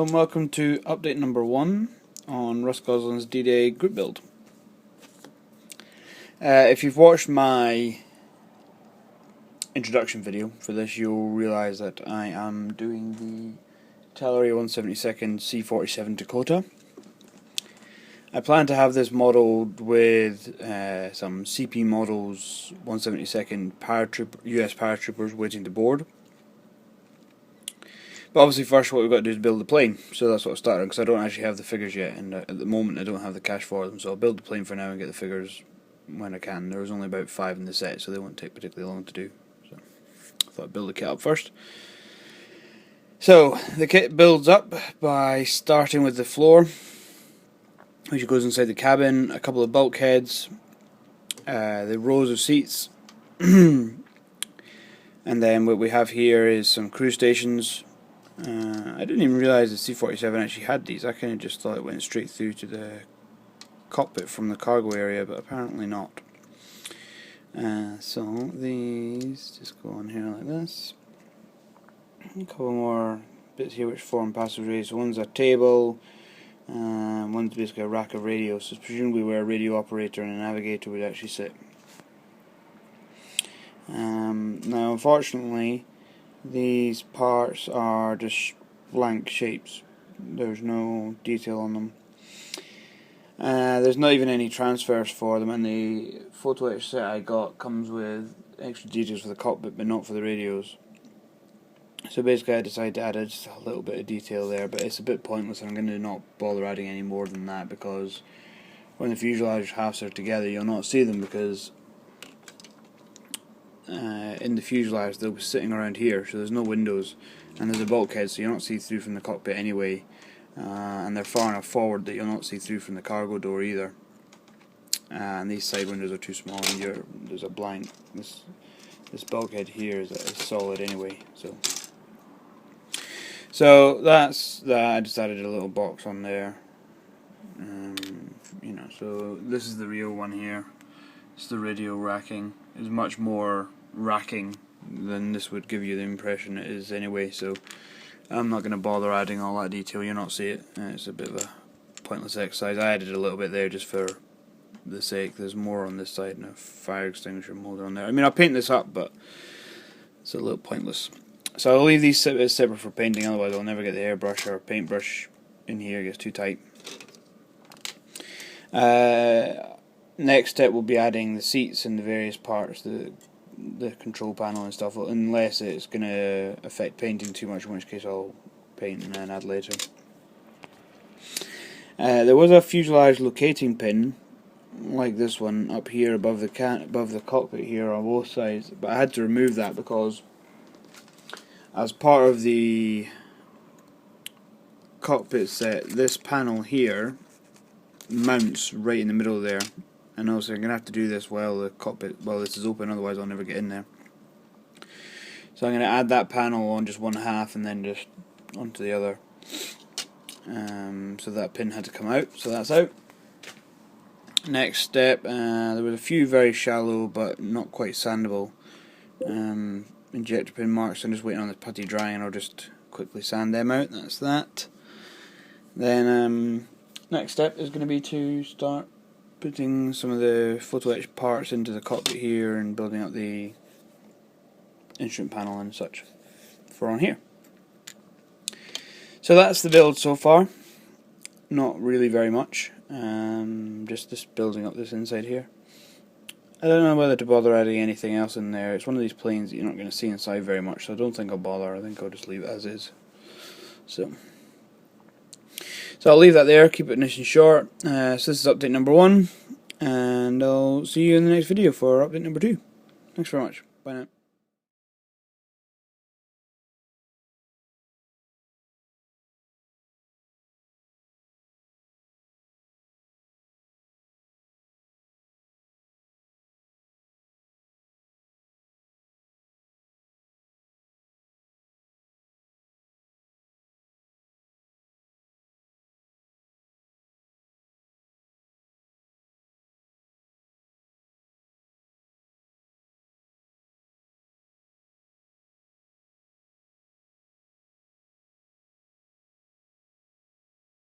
Hello and welcome to update number 1 on Russ Gosselin's D-Day group build. If you've watched my introduction video for this, you'll realise that I am doing the Teleria 172nd C47 Dakota. I plan to have this modelled with some CP models 172nd US paratroopers waiting to board. But obviously first what we've got to do is build the plane, so that's what I started, because I don't actually have the figures yet, and at the moment I don't have the cash for them, so I'll build the plane for now and get the figures when I can. There was only about 5 in the set, so they won't take particularly long to do, so I thought I'd build the kit up first. So, the kit builds up by starting with the floor, which goes inside the cabin, a couple of bulkheads, the rows of seats, and then what we have here is some crew stations. I didn't even realise the C-47 actually had these. I kind of just thought it went straight through to the cockpit from the cargo area, but apparently not. So these just go on here like this. A couple more bits here which form passageways. So one's a table, one's basically a rack of radios. So it's presumably where a radio operator and a navigator would actually sit. Now unfortunately these parts are just blank shapes. There's no detail on them. There's not even any transfers for them, and the photo etch set I got comes with extra details for the cockpit but not for the radios. So basically I decided to add just a little bit of detail there, but it's a bit pointless and I'm going to not bother adding any more than that, because when the fuselage halves are together you'll not see them, because in the fuselage they'll be sitting around here, so there's no windows, and there's a bulkhead so you don't see through from the cockpit anyway, and they're far enough forward that you'll not see through from the cargo door either, and these side windows are too small, and there's a blank. This bulkhead here is solid anyway, so that's that. I just added a little box on there, so this is the real one here. It's the radio racking. It's much more racking than this would give you the impression it is anyway, so I'm not going to bother adding all that detail. You'll not see it. It's a bit of a pointless exercise. I added a little bit there just for the sake. There's more on this side and a fire extinguisher molded on there. I mean, I'll paint this up, but it's a little pointless. So I'll leave these separate for painting, otherwise I'll never get the airbrush or paintbrush in here. It gets too tight. Next step will be adding the seats and the various parts, the control panel and stuff, unless it's going to affect painting too much, in which case I'll paint and then add later. There was a fuselage locating pin like this one up here above the cockpit here on both sides, but I had to remove that because as part of the cockpit set, this panel here mounts right in the middle there. And also I'm going to have to do this while this is open, otherwise I'll never get in there. So I'm going to add that panel on just one half and then just onto the other. So that pin had to come out, so that's out. Next step, there were a few very shallow but not quite sandable injector pin marks. So I'm just waiting on the putty drying and I'll just quickly sand them out. That's that. Then next step is going to be to start putting some of the photo etch parts into the cockpit here and building up the instrument panel and such for on here. So that's the build so far. Not really very much, just building up this inside here. I don't know whether to bother adding anything else in there. It's one of these planes that you're not going to see inside very much, so I don't think I'll bother. I think I'll just leave it as is. So I'll leave that there, keep it nice and short. So this is update number 1, and I'll see you in the next video for update number 2. Thanks very much. Bye now.